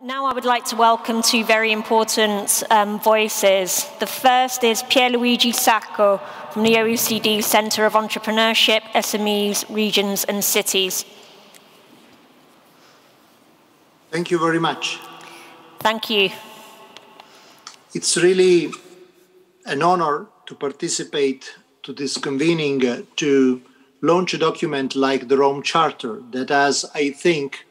Now I would like to welcome two very important voices. The first is Pier Luigi Sacco from the OECD Centre of Entrepreneurship, SMEs, Regions and Cities. Thank you very much. Thank you. It's really an honor to participate to this convening to launch a document like the Rome Charter that has, I think,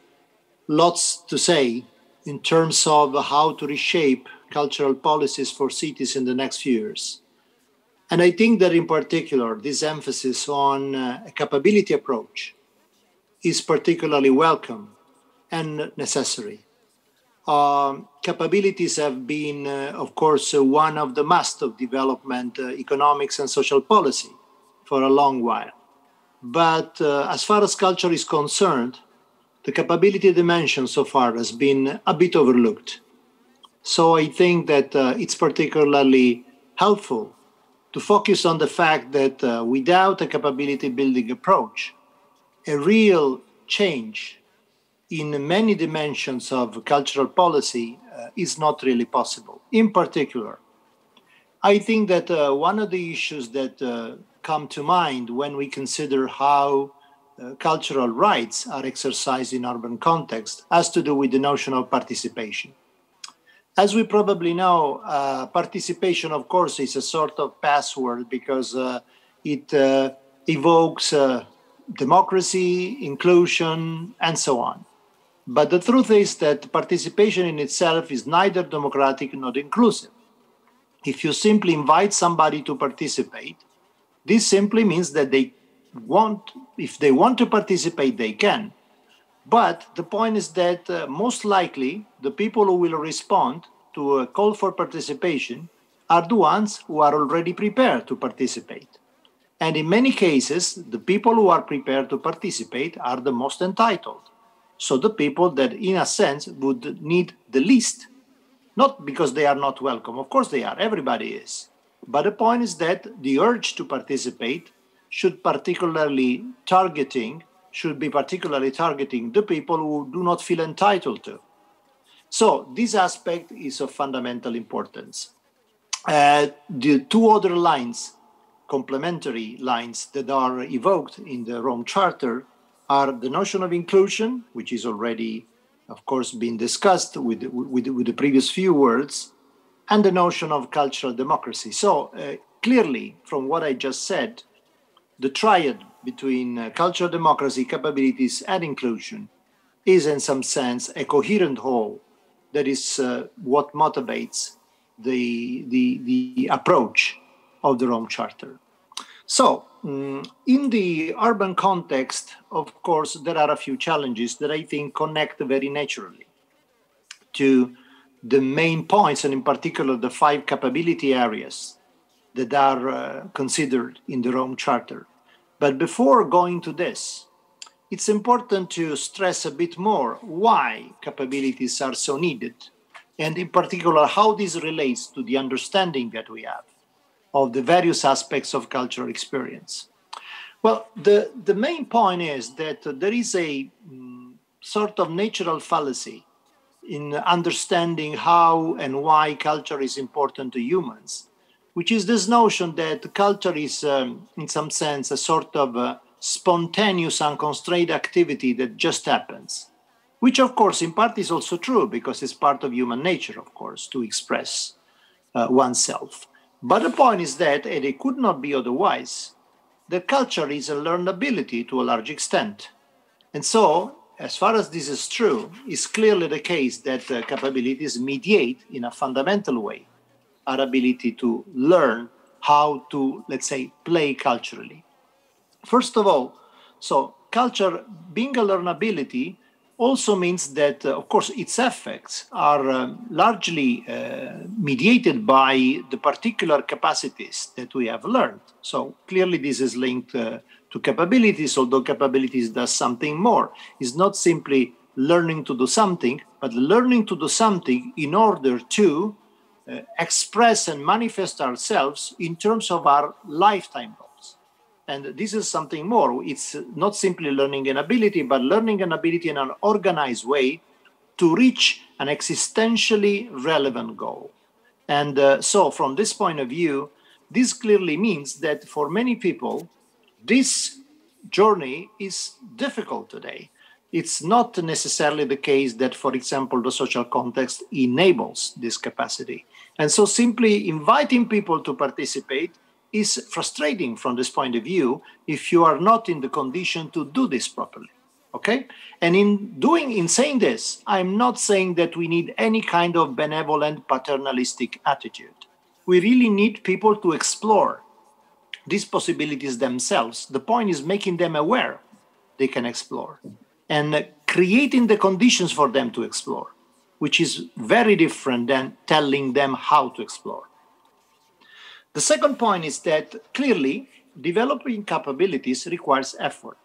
lots to say in terms of how to reshape cultural policies for cities in the next few years. And I think that in particular, this emphasis on a capability approach is particularly welcome and necessary. Capabilities have been, of course, one of the must of development economics and social policy for a long while. But as far as culture is concerned, the capability dimension so far has been a bit overlooked. So I think that it's particularly helpful to focus on the fact that without a capability building approach, a real change in many dimensions of cultural policy is not really possible. In particular, I think that one of the issues that come to mind when we consider how cultural rights are exercised in urban context has to do with the notion of participation. As we probably know, participation, of course, is a sort of password because it evokes democracy, inclusion, and so on. But the truth is that participation in itself is neither democratic nor inclusive. If you simply invite somebody to participate, this simply means that if they want to participate, they can. But the point is that most likely the people who will respond to a call for participation are the ones who are already prepared to participate. And in many cases, the people who are prepared to participate are the most entitled. So the people that, in a sense, would need the least. Not because they are not welcome. Of course they are. Everybody is. But the point is that the urge to participate should be particularly targeting the people who do not feel entitled to. So this aspect is of fundamental importance. The two other lines, complementary lines that are evoked in the Rome Charter are the notion of inclusion, which is already, of course, been discussed with the previous few words, and the notion of cultural democracy. So clearly, from what I just said, the triad between cultural democracy, capabilities, and inclusion is in some sense a coherent whole that is what motivates the approach of the Rome Charter. So in the urban context, of course, there are a few challenges that I think connect very naturally to the main points, and in particular the 5 capability areas that are considered in the Rome Charter. But before going to this, it's important to stress a bit more why capabilities are so needed, and in particular how this relates to the understanding that we have of the various aspects of cultural experience. Well, the main point is that there is a sort of natural fallacy in understanding how and why culture is important to humans, which is this notion that culture is, in some sense, a sort of spontaneous, unconstrained activity that just happens, which, of course, in part is also true because it's part of human nature, of course, to express oneself. But the point is that, and it could not be otherwise, that culture is a learned ability to a large extent. And so, as far as this is true, it's clearly the case that capabilities mediate in a fundamental way our ability to learn how to, let's say, play culturally. First of all, so culture being a learnability also means that, of course, its effects are largely mediated by the particular capacities that we have learned. So clearly this is linked to capabilities, although capabilities does something more. It's not simply learning to do something, but learning to do something in order to express and manifest ourselves in terms of our lifetime goals. And this is something more. It's not simply learning an ability, but learning an ability in an organized way to reach an existentially relevant goal. And so from this point of view, this clearly means that for many people, this journey is difficult today. It's not necessarily the case that, for example, the social context enables this capacity. And so simply inviting people to participate is frustrating from this point of view if you are not in the condition to do this properly. Okay? And in saying this, I'm not saying that we need any kind of benevolent paternalistic attitude. We really need people to explore these possibilities themselves. The point is making them aware they can explore and creating the conditions for them to explore, which is very different than telling them how to explore. The second point is that clearly developing capabilities requires effort.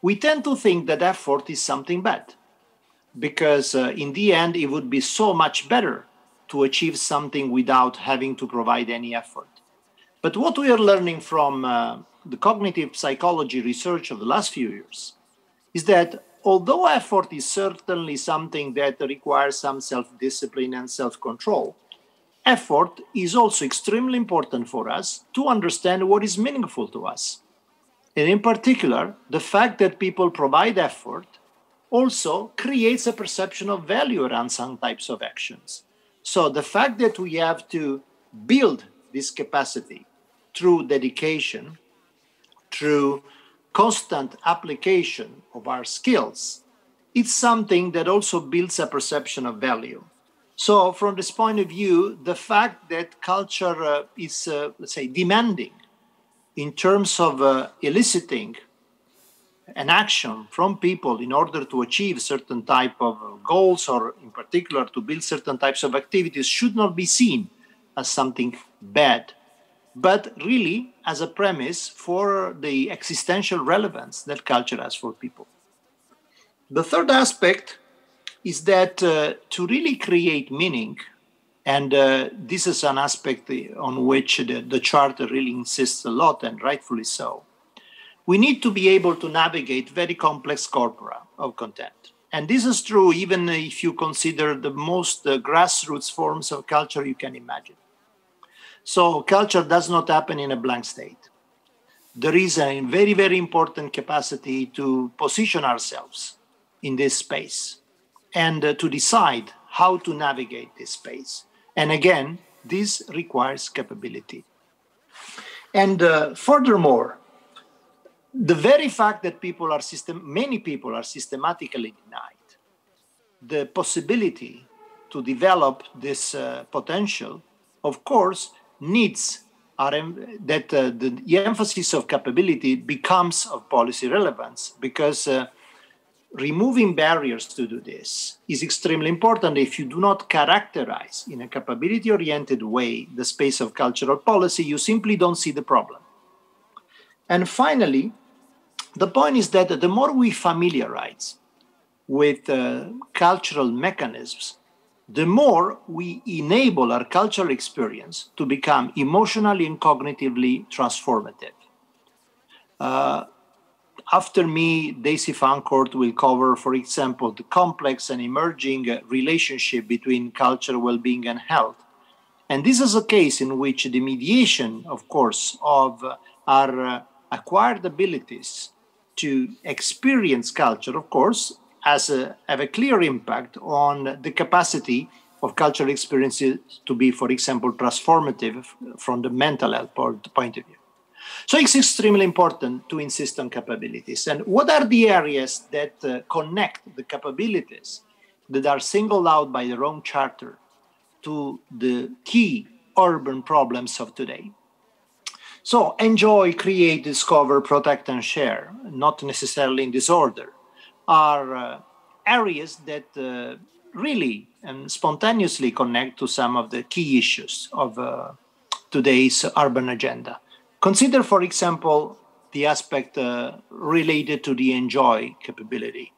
We tend to think that effort is something bad because in the end, it would be so much better to achieve something without having to provide any effort. But what we are learning from the cognitive psychology research of the last few years is that although effort is certainly something that requires some self-discipline and self-control, effort is also extremely important for us to understand what is meaningful to us. And in particular, the fact that people provide effort also creates a perception of value around some types of actions. So the fact that we have to build this capacity through dedication, through constant application of our skills, it's something that also builds a perception of value. So from this point of view, the fact that culture is, let's say, demanding in terms of eliciting an action from people in order to achieve certain type of goals, or in particular to build certain types of activities, should not be seen as something bad, but really as a premise for the existential relevance that culture has for people. The third aspect is that to really create meaning, and this is an aspect on which the Charter really insists a lot, and rightfully so, we need to be able to navigate very complex corpora of content. And this is true even if you consider the most grassroots forms of culture you can imagine. So culture does not happen in a blank state. There is a very, very important capacity to position ourselves in this space and to decide how to navigate this space. And again, this requires capability. And furthermore, the very fact that many people are systematically denied the possibility to develop this potential, of course, needs that the emphasis of capability becomes of policy relevance, because removing barriers to do this is extremely important. If you do not characterize in a capability-oriented way the space of cultural policy, you simply don't see the problem. And finally, the point is that the more we familiarize with cultural mechanisms, the more we enable our cultural experience to become emotionally and cognitively transformative. After me, Daisy Fancourt will cover, for example, the complex and emerging relationship between culture, well-being, and health. And this is a case in which the mediation, of course, of our acquired abilities to experience culture, of course, have a clear impact on the capacity of cultural experiences to be, for example, transformative from the mental health point of view. So it's extremely important to insist on capabilities. And what are the areas that connect the capabilities that are singled out by the Rome Charter to the key urban problems of today? So enjoy, create, discover, protect, and share, not necessarily in this order, are areas that really and spontaneously connect to some of the key issues of today's urban agenda. Consider, for example, the aspect related to the enjoy capability.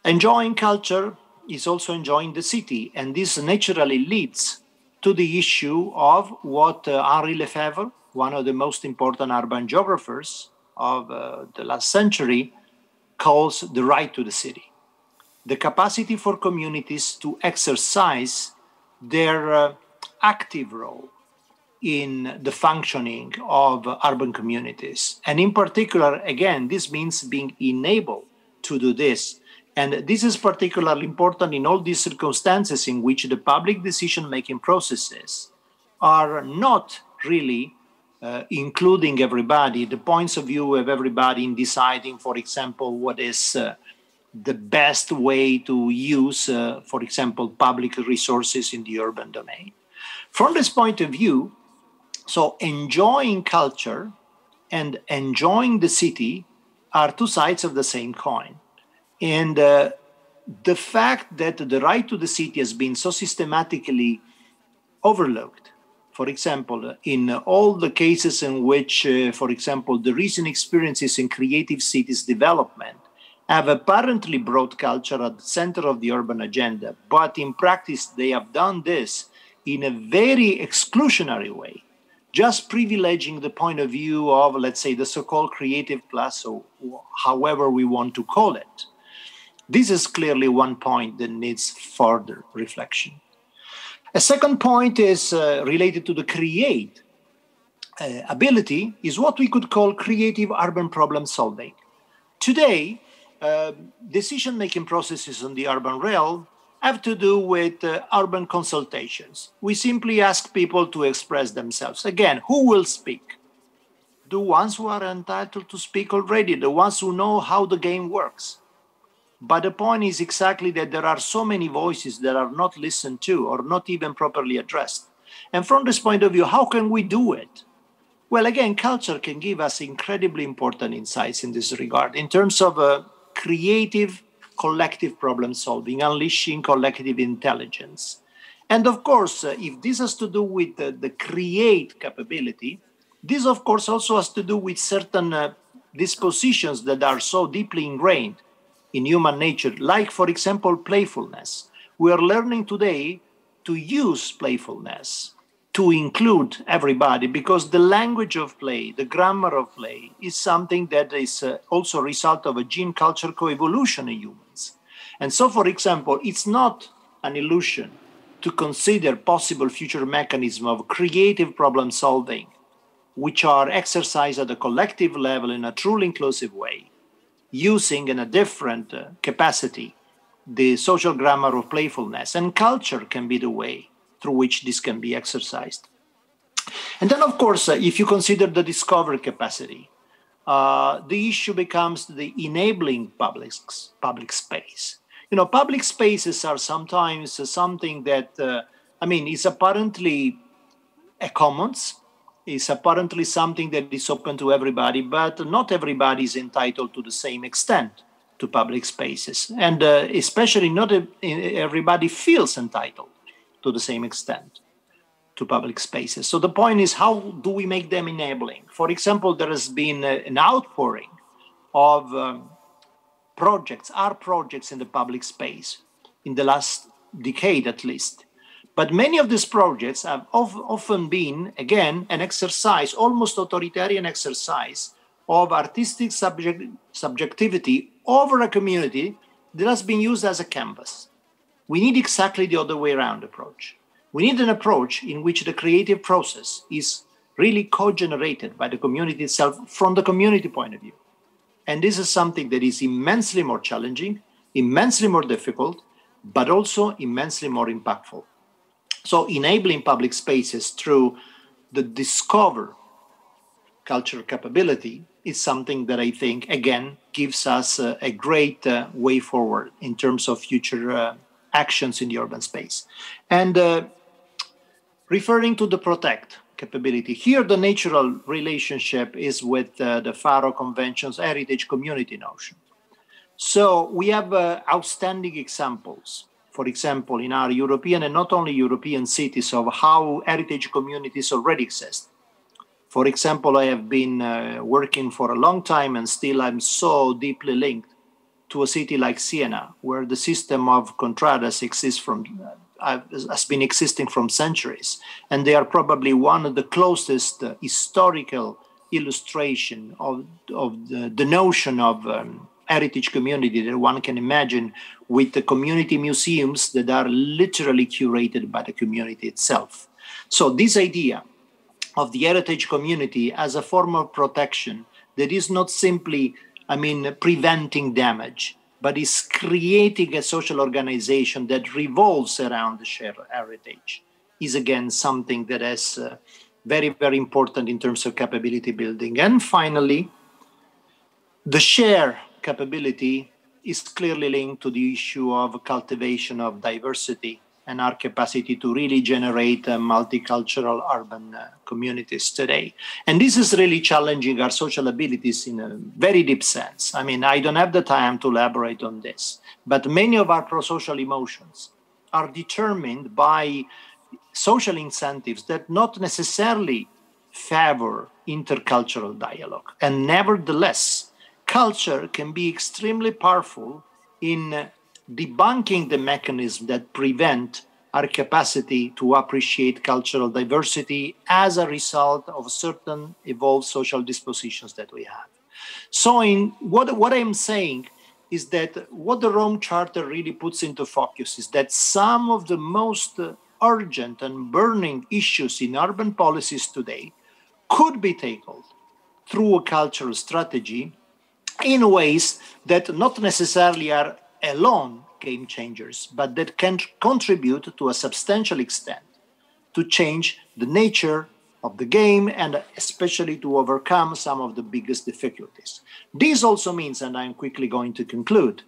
Enjoying culture is also enjoying the city, and this naturally leads to the issue of what Henri Lefebvre, one of the most important urban geographers of the last century, calls the right to the city. the capacity for communities to exercise their active role in the functioning of urban communities. And in particular, again, this means being enabled to do this. And this is particularly important in all these circumstances in which the public decision-making processes are not really including everybody, the points of view of everybody in deciding, for example, what is the best way to use, for example, public resources in the urban domain. From this point of view, so enjoying culture and enjoying the city are two sides of the same coin. And the fact that the right to the city has been so systematically overlooked, for example, in all the cases in which, for example, the recent experiences in creative cities development have apparently brought culture at the center of the urban agenda, but in practice they have done this in a very exclusionary way, just privileging the point of view of, let's say, the so-called creative class, or however we want to call it. This is clearly one point that needs further reflection. A second point is related to the create ability, is what we could call creative urban problem solving. Today, decision-making processes on the urban realm have to do with urban consultations. We simply ask people to express themselves. Again, who will speak? The ones who are entitled to speak already, the ones who know how the game works. But the point is exactly that there are so many voices that are not listened to or not even properly addressed. And from this point of view, how can we do it? Well, again, culture can give us incredibly important insights in this regard in terms of creative collective problem solving, unleashing collective intelligence. And of course, if this has to do with the create capability, this of course also has to do with certain dispositions that are so deeply ingrained in human nature, like, for example, playfulness. We are learning today to use playfulness to include everybody, because the language of play, the grammar of play, is something that is also a result of a gene-culture coevolution in humans. And so, for example, it's not an illusion to consider possible future mechanisms of creative problem solving, which are exercised at a collective level in a truly inclusive way, using in a different capacity the social grammar of playfulness. And culture can be the way through which this can be exercised. And then, of course, if you consider the discovery capacity, the issue becomes the enabling public space. You know, public spaces are sometimes something that, is apparently a commons, is apparently something that is open to everybody, but not everybody is entitled to the same extent to public spaces. And especially not everybody feels entitled to the same extent to public spaces. So the point is, how do we make them enabling? For example, there has been an outpouring of art projects in the public space in the last decade at least. But many of these projects have often been, again, an exercise, almost authoritarian exercise of artistic subjectivity over a community that has been used as a canvas. We need exactly the other way around approach. We need an approach in which the creative process is really co-generated by the community itself from the community point of view. And this is something that is immensely more challenging, immensely more difficult, but also immensely more impactful. So enabling public spaces through the discover cultural capability is something that I think, again, gives us a great way forward in terms of future actions in the urban space. And referring to the protect capability, here the natural relationship is with the Faro Convention's heritage community notion. So we have outstanding examples, for example, in our European and not only European cities, of how heritage communities already exist. For example, I have been working for a long time, and still I'm so deeply linked to a city like Siena, where the system of contradas has been existing from centuries. And they are probably one of the closest historical illustration of the notion of heritage community that one can imagine with the community museums that are literally curated by the community itself. So this idea of the heritage community as a form of protection that is not simply, preventing damage, but is creating a social organization that revolves around the shared heritage, is again something that is very, very important in terms of capability building. And finally, the share capability is clearly linked to the issue of cultivation of diversity and our capacity to really generate multicultural urban communities today. And this is really challenging our social abilities in a very deep sense. I don't have the time to elaborate on this, but many of our pro-social emotions are determined by social incentives that not necessarily favor intercultural dialogue. And nevertheless, culture can be extremely powerful in debunking the mechanisms that prevent our capacity to appreciate cultural diversity as a result of certain evolved social dispositions that we have. So what I'm saying is that what the Rome Charter really puts into focus is that some of the most urgent and burning issues in urban policies today could be tackled through a cultural strategy in ways that not necessarily are alone game changers, but that can contribute to a substantial extent to change the nature of the game and especially to overcome some of the biggest difficulties. This also means, and I'm quickly going to conclude,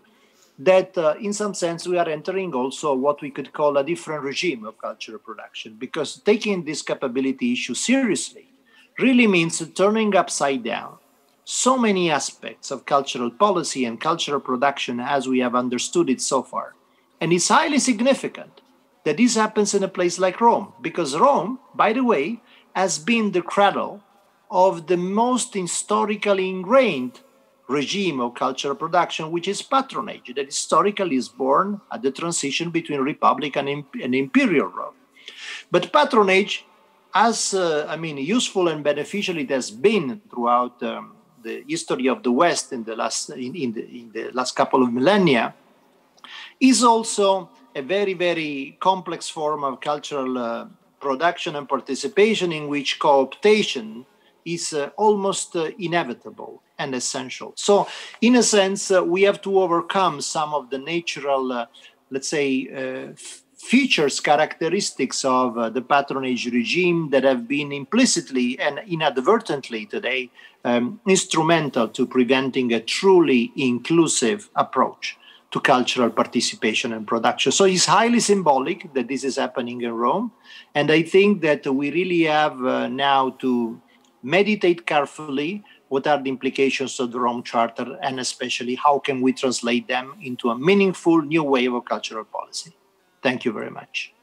that in some sense we are entering also what we could call a different regime of cultural production, because taking this capability issue seriously really means turning upside down so many aspects of cultural policy and cultural production as we have understood it so far. And it's highly significant that this happens in a place like Rome, because Rome, by the way, has been the cradle of the most historically ingrained regime of cultural production, which is patronage, that historically is born at the transition between Republic and Imperial Rome. But patronage, as useful and beneficial it has been throughout the history of the West in the last couple of millennia, is also a very, very complex form of cultural production and participation in which co-optation is almost inevitable and essential. So, in a sense, we have to overcome some of the natural, features, characteristics of the patronage regime that have been implicitly and inadvertently today instrumental to preventing a truly inclusive approach to cultural participation and production. So it's highly symbolic that this is happening in Rome. And I think that we really have now to meditate carefully what are the implications of the Rome Charter, and especially how can we translate them into a meaningful new way of cultural policy. Thank you very much.